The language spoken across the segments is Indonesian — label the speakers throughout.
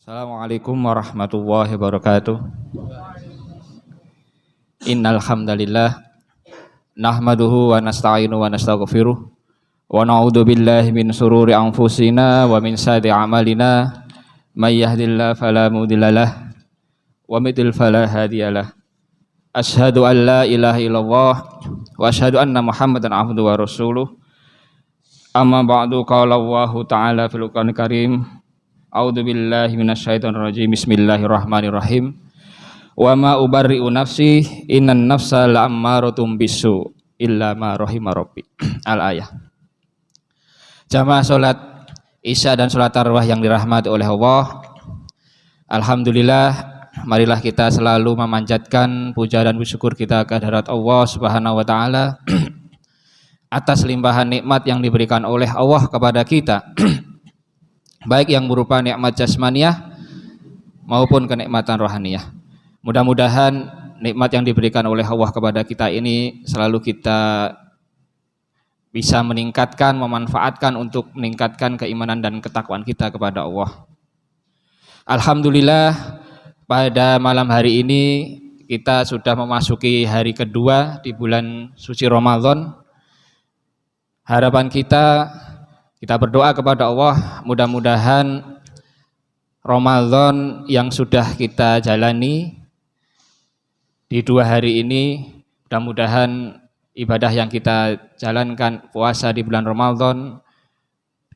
Speaker 1: Assalamualaikum warahmatullahi wabarakatuh. Innal hamdalillah nahmaduhu wa nasta'inu wa nastaghfiruh wa na'udzu billahi min shururi anfusina wa min sayyiati a'malina may yahdihillahu fala mudhillalah wa may yudlil fala hadiyalah. Asyhadu an la ilaha illallah wa asyhadu anna Muhammadan abduhu wa rasuluh. Amma ba'du, qala Allahu ta'ala fil Qur'anil Karim. A'udzu billahi minasyaitonir rajim. Bismillahirrahmanirrahim. Wa ma ubarri'u nafsi innan nafsa la'ammaratun bisu illa ma rahima rabbi. Al-ayah. Jamaah salat Isya dan salat tarawih yang dirahmati oleh Allah. Alhamdulillah, marilah kita selalu memanjatkan puja dan syukur kita ke hadirat Allah Subhanahu wa taala atas limpahan nikmat yang diberikan oleh Allah kepada kita. Baik yang berupa nikmat jasmaniah maupun kenikmatan rohaniyah. Mudah-mudahan nikmat yang diberikan oleh Allah kepada kita ini selalu kita bisa meningkatkan, memanfaatkan untuk meningkatkan keimanan dan ketakwaan kita kepada Allah. Alhamdulillah, pada malam hari ini kita sudah memasuki hari kedua di bulan suci Ramadan. Harapan kita berdoa kepada Allah, mudah-mudahan Ramadan yang sudah kita jalani di 2 hari ini, mudah-mudahan ibadah yang kita jalankan, puasa di bulan Ramadan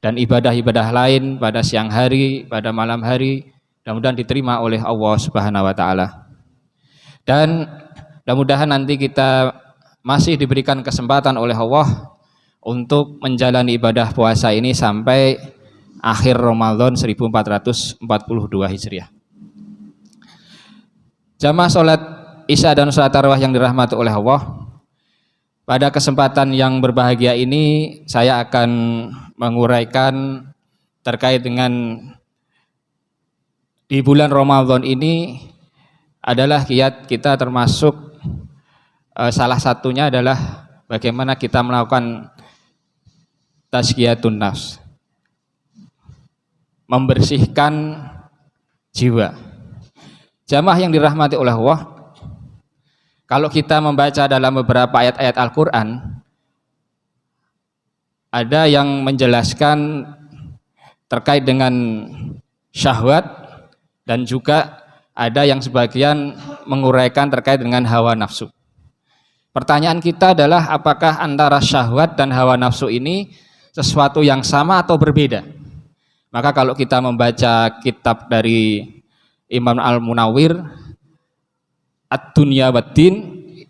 Speaker 1: dan ibadah-ibadah lain pada siang hari, pada malam hari, mudah-mudahan diterima oleh Allah Subhanahu wa taala. Dan mudah-mudahan nanti kita masih diberikan kesempatan oleh Allah untuk menjalani ibadah puasa ini sampai akhir Ramadan 1442 Hijriah. Jamaah salat Isya dan salat tarawih yang dirahmati oleh Allah, pada kesempatan yang berbahagia ini saya akan menguraikan terkait dengan di bulan Ramadan ini adalah kiat kita, termasuk salah satunya adalah bagaimana kita melakukan tazkiyatun nafs, membersihkan jiwa. Jamaah yang dirahmati oleh Allah, kalau kita membaca dalam beberapa ayat-ayat Al-Quran, ada yang menjelaskan terkait dengan syahwat, dan juga ada yang sebagian menguraikan terkait dengan hawa nafsu. Pertanyaan kita adalah, apakah antara syahwat dan hawa nafsu ini sesuatu yang sama atau berbeda? Maka kalau kita membaca kitab dari Imam Al-Munawwir, Ad-Dunya wad-Din,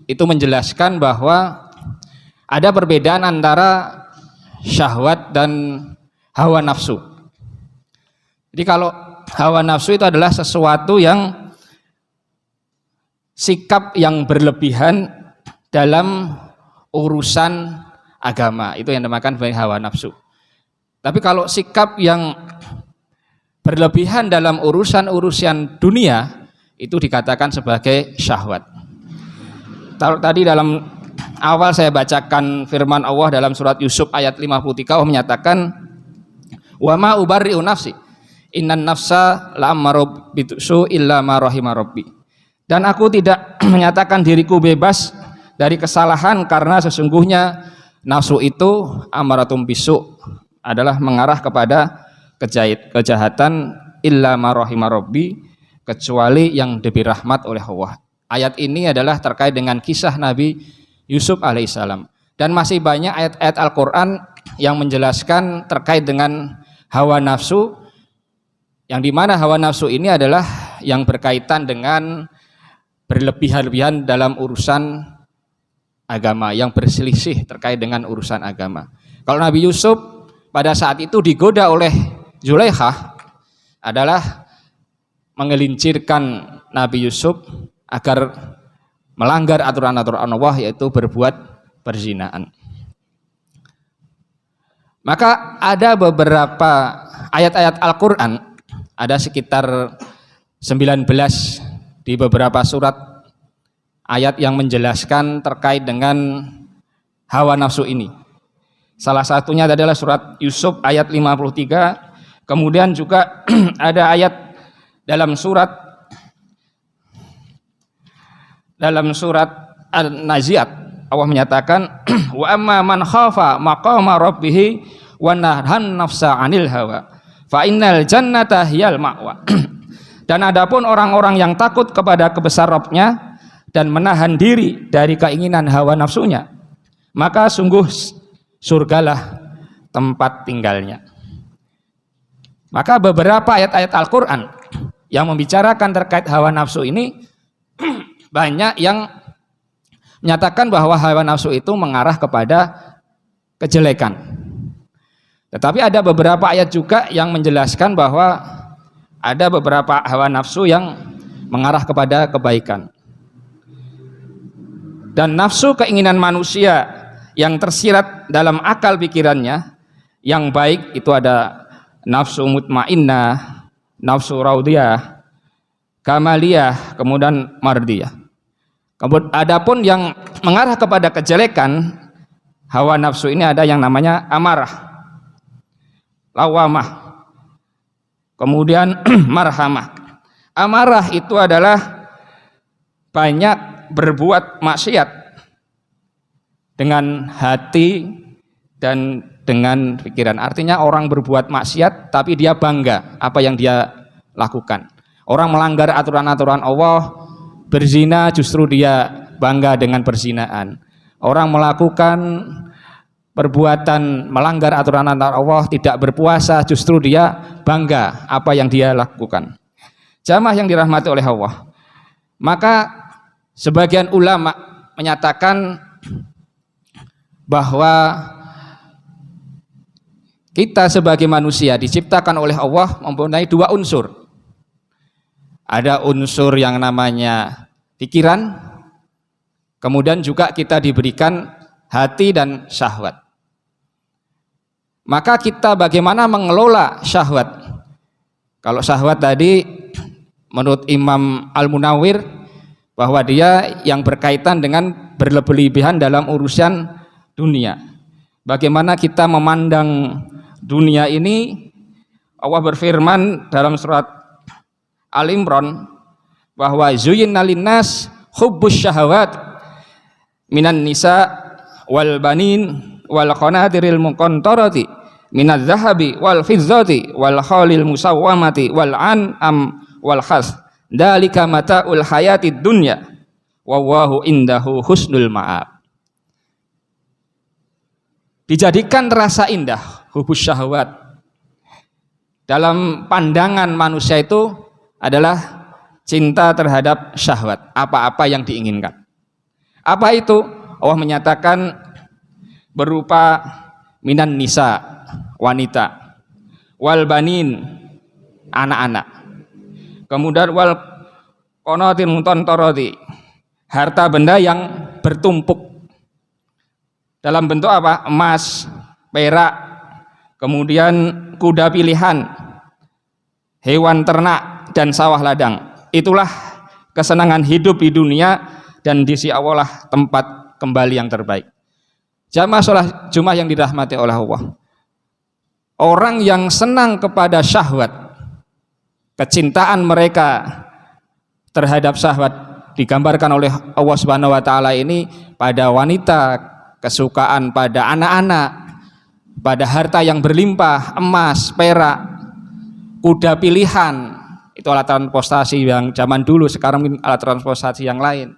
Speaker 1: itu menjelaskan bahwa ada perbedaan antara syahwat dan hawa nafsu. Jadi kalau hawa nafsu itu adalah sesuatu yang sikap yang berlebihan dalam urusan agama, itu yang dinamakan hawa nafsu. Tapi kalau sikap yang berlebihan dalam urusan dunia, itu dikatakan sebagai syahwat. Tadi dalam awal saya bacakan firman Allah dalam surat Yusuf ayat 53, Allah menyatakan, wa ma ubarri'u nafsi innan nafsa la'ammaru bisu illa ma rahima rabbi. Dan aku tidak menyatakan diriku bebas dari kesalahan, karena sesungguhnya nafsu itu amaratum bisu, adalah mengarah kepada kejahatan, illa ma rahima rabbi, kecuali yang diberi rahmat oleh Allah. Ayat ini adalah terkait dengan kisah Nabi Yusuf alaihissalam. Dan masih banyak ayat-ayat Al-Quran yang menjelaskan terkait dengan hawa nafsu, yang dimana hawa nafsu ini adalah yang berkaitan dengan berlebihan-lebihan dalam urusan agama, yang berselisih terkait dengan urusan agama. Kalau Nabi Yusuf pada saat itu digoda oleh Zulaikha, adalah menggelincirkan Nabi Yusuf agar melanggar aturan-aturan Allah, yaitu berbuat perzinaan. Maka ada beberapa ayat-ayat Al-Quran, ada sekitar 19 di beberapa surat ayat yang menjelaskan terkait dengan hawa nafsu ini. Salah satunya adalah surat Yusuf ayat 53, kemudian juga ada ayat dalam surat An-Nazi'at Allah menyatakan wa amma man khafa maqama rabbih wa nahan nafsa 'anil hawa fa innal jannata hiyal ma'wa. Dan adapun orang-orang yang takut kepada kebesaran Rabb-nya dan menahan diri dari keinginan hawa nafsunya, maka sungguh surgalah tempat tinggalnya. Maka beberapa ayat-ayat Al-Qur'an yang membicarakan terkait hawa nafsu ini banyak yang menyatakan bahwa hawa nafsu itu mengarah kepada kejelekan. Tetapi ada beberapa ayat juga yang menjelaskan bahwa ada beberapa hawa nafsu yang mengarah kepada kebaikan. Dan nafsu keinginan manusia yang tersirat dalam akal pikirannya yang baik itu ada nafsu mutmainnah, nafsu raudiyah, kamaliyah, kemudian mardiyah. Adapun yang mengarah kepada kejelekan hawa nafsu ini ada yang namanya amarah, lawamah, kemudian marhamah. Amarah itu adalah banyak berbuat maksiat dengan hati dan dengan pikiran. Artinya orang berbuat maksiat tapi dia bangga apa yang dia lakukan. Orang melanggar aturan-aturan Allah, berzina justru dia bangga dengan perzinaan. Orang melakukan perbuatan melanggar aturan-aturan Allah, tidak berpuasa, justru dia bangga apa yang dia lakukan. Jamaah yang dirahmati oleh Allah, maka sebagian ulama menyatakan bahwa kita sebagai manusia diciptakan oleh Allah mempunyai dua unsur. Ada unsur yang namanya pikiran, kemudian juga kita diberikan hati dan syahwat. Maka kita bagaimana mengelola syahwat? Kalau syahwat tadi menurut Imam Al-Munawwir bahwa dia yang berkaitan dengan berlebihan dalam urusan dunia. Bagaimana kita memandang dunia ini? Allah berfirman dalam surat Al-Imran bahwa zuyyina linnas hubbus syahawat minan nisa wal banin wal qanatiril muqantarati minadz zahabi wal fizzati wal khalil musawwamati wal an'am wal khas dzalika mataul hayatid dunya wallahu indahu husnul ma'ab. Dijadikan rasa indah hubbus syahawat dalam pandangan manusia itu adalah cinta terhadap syahwat, apa-apa yang diinginkan. Apa itu? Allah menyatakan berupa minan nisa, wanita, wal banin, anak-anak, kemudian wal qanatir muqantarati, harta benda yang bertumpuk dalam bentuk apa? Emas, perak, kemudian kuda pilihan, hewan ternak, dan sawah ladang. Itulah kesenangan hidup di dunia, dan di sisi Allah lah tempat kembali yang terbaik. Jamaah sholat Jumat yang dirahmati oleh Allah, orang yang senang kepada syahwat, kecintaan mereka terhadap syahwat digambarkan oleh Allah Subhanahu wa taala ini pada wanita, kesukaan pada anak-anak, pada harta yang berlimpah, emas, perak, kuda pilihan. Itu alat transportasi yang zaman dulu, sekarang mungkin alat transportasi yang lain.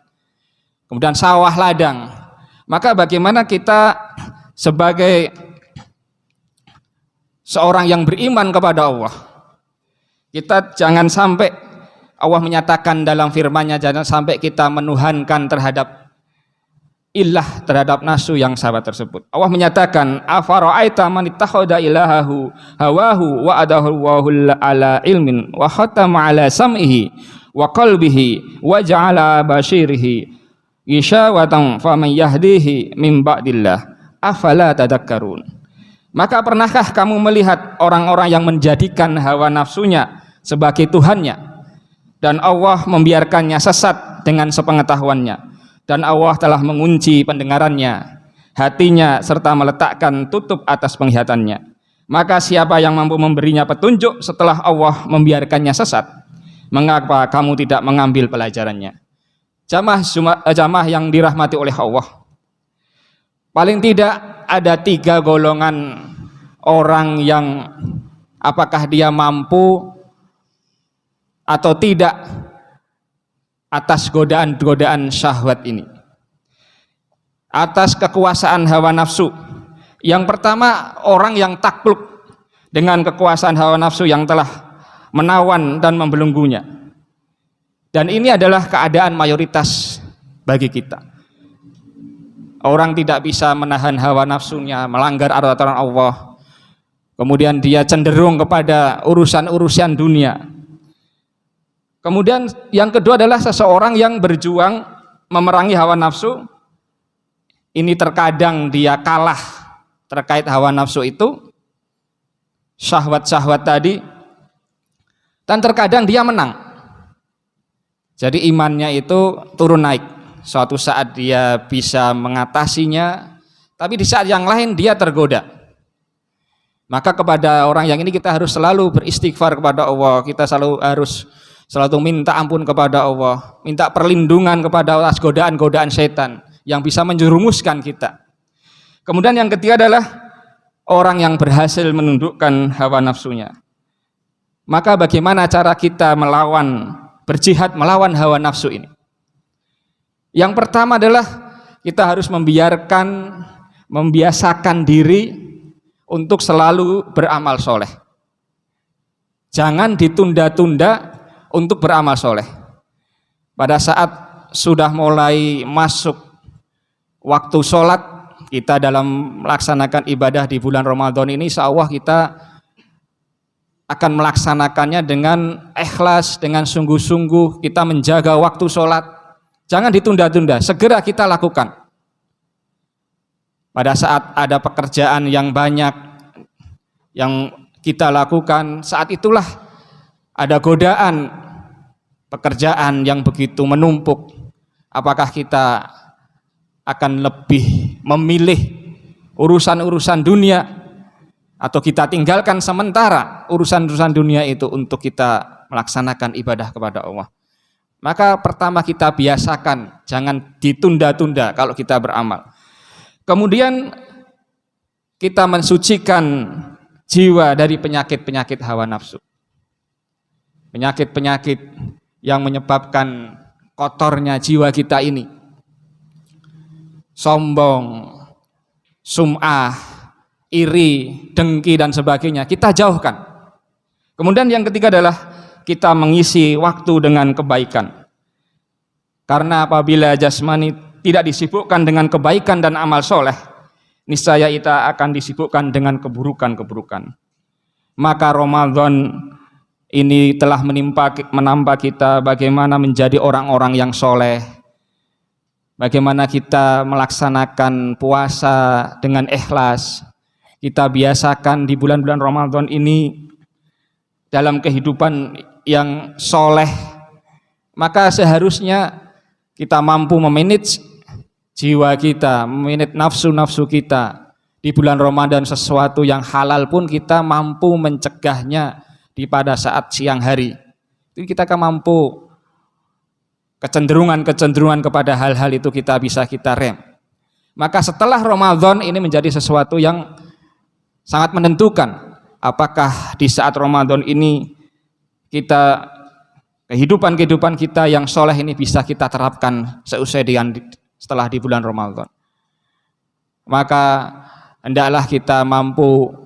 Speaker 1: Kemudian sawah ladang. Maka bagaimana kita sebagai seorang yang beriman kepada Allah, kita jangan sampai Allah menyatakan dalam firman-Nya, jangan sampai kita menuhankan terhadap ilah, terhadap nafsu yang sahabat tersebut. Allah menyatakan afara'aita man ittakhadha ilahahu hawahu wa adahu ala ilmin wa khatama ala sam'ihi wa qalbihi wa ja'ala bashirihi ghishawatan faman yahdihi min ba'dillah afala tadakkarun. Maka pernahkah kamu melihat orang-orang yang menjadikan hawa nafsunya sebagai Tuhannya dan Allah membiarkannya sesat dengan sepengetahuannya? Dan Allah telah mengunci pendengarannya, hatinya, serta meletakkan tutup atas penglihatannya. Maka siapa yang mampu memberinya petunjuk setelah Allah membiarkannya sesat? Mengapa kamu tidak mengambil pelajarannya? Jamaah yang dirahmati oleh Allah, paling tidak ada 3 golongan orang yang apakah dia mampu atau tidak atas godaan-godaan syahwat ini, atas kekuasaan hawa nafsu. Yang pertama, orang yang takluk dengan kekuasaan hawa nafsu yang telah menawan dan membelenggunya. Dan ini adalah keadaan mayoritas bagi kita. Orang tidak bisa menahan hawa nafsunya, melanggar aturan Allah. Kemudian dia cenderung kepada urusan-urusan dunia. Kemudian yang kedua adalah seseorang yang berjuang memerangi hawa nafsu. Ini terkadang dia kalah terkait hawa nafsu itu, syahwat-syahwat tadi, dan terkadang dia menang. Jadi imannya itu turun naik. Suatu saat dia bisa mengatasinya, tapi di saat yang lain dia tergoda. Maka kepada orang yang ini kita harus selalu beristighfar kepada Allah. Kita harus selalu minta ampun kepada Allah, minta perlindungan kepada atas godaan-godaan setan yang bisa menjerumuskan kita. Kemudian yang ketiga adalah orang yang berhasil menundukkan hawa nafsunya. Maka bagaimana cara kita berjihad melawan hawa nafsu ini? Yang pertama adalah kita harus membiasakan diri untuk selalu beramal soleh. Jangan ditunda-tunda untuk beramal soleh. Pada saat sudah mulai masuk waktu sholat, kita dalam melaksanakan ibadah di bulan Ramadan ini, insya Allah kita akan melaksanakannya dengan ikhlas, dengan sungguh-sungguh. Kita menjaga waktu sholat, jangan ditunda-tunda, segera kita lakukan. Pada saat ada pekerjaan yang banyak yang kita lakukan, saat itulah ada godaan pekerjaan yang begitu menumpuk. Apakah kita akan lebih memilih urusan-urusan dunia, atau kita tinggalkan sementara urusan-urusan dunia itu untuk kita melaksanakan ibadah kepada Allah? Maka pertama kita biasakan, jangan ditunda-tunda kalau kita beramal. Kemudian kita mensucikan jiwa dari penyakit-penyakit hawa nafsu. Penyakit-penyakit yang menyebabkan kotornya jiwa kita ini. Sombong, sum'ah, iri, dengki dan sebagainya, kita jauhkan. Kemudian yang ketiga adalah kita mengisi waktu dengan kebaikan. Karena apabila jasmani tidak disibukkan dengan kebaikan dan amal soleh, niscaya kita akan disibukkan dengan keburukan-keburukan. Maka Ramadan ini telah menimpa kita bagaimana menjadi orang-orang yang soleh, bagaimana kita melaksanakan puasa dengan ikhlas. Kita biasakan di bulan-bulan Ramadan ini dalam kehidupan yang soleh. Maka seharusnya kita mampu memanage jiwa kita, memanage nafsu-nafsu kita. Di bulan Ramadan sesuatu yang halal pun kita mampu mencegahnya pada saat siang hari. Itu kita akan mampu kecenderungan kepada hal-hal itu kita rem. Maka setelah Ramadan ini menjadi sesuatu yang sangat menentukan. Apakah di saat Ramadan ini kehidupan kita yang soleh ini bisa kita terapkan seusai setelah di bulan Ramadan. Maka hendaklah kita mampu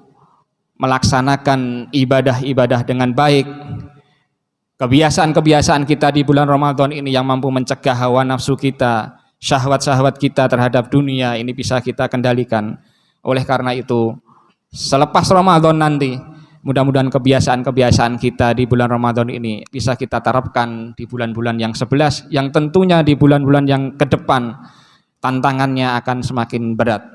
Speaker 1: melaksanakan ibadah-ibadah dengan baik. Kebiasaan-kebiasaan kita di bulan Ramadan ini yang mampu mencegah hawa nafsu kita, syahwat-syahwat kita terhadap dunia ini bisa kita kendalikan. Oleh karena itu, selepas Ramadan nanti, mudah-mudahan kebiasaan-kebiasaan kita di bulan Ramadan ini bisa kita terapkan di bulan-bulan yang 11, yang tentunya di bulan-bulan yang ke depan tantangannya akan semakin berat.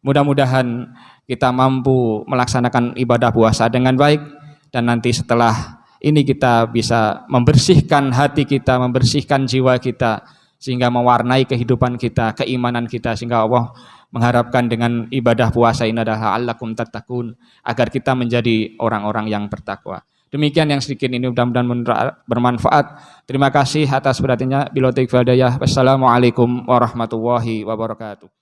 Speaker 1: Mudah-mudahan kita mampu melaksanakan ibadah puasa dengan baik, dan nanti setelah ini kita bisa membersihkan hati kita, membersihkan jiwa kita, sehingga mewarnai kehidupan kita, keimanan kita, sehingga Allah mengharapkan dengan ibadah puasa ini adalah la'allakum tattaqun, agar kita menjadi orang-orang yang bertakwa. Demikian yang sedikit ini, mudah-mudahan bermanfaat. Terima kasih atas perhatiannya. Wassalamualaikum warahmatullahi wabarakatuh.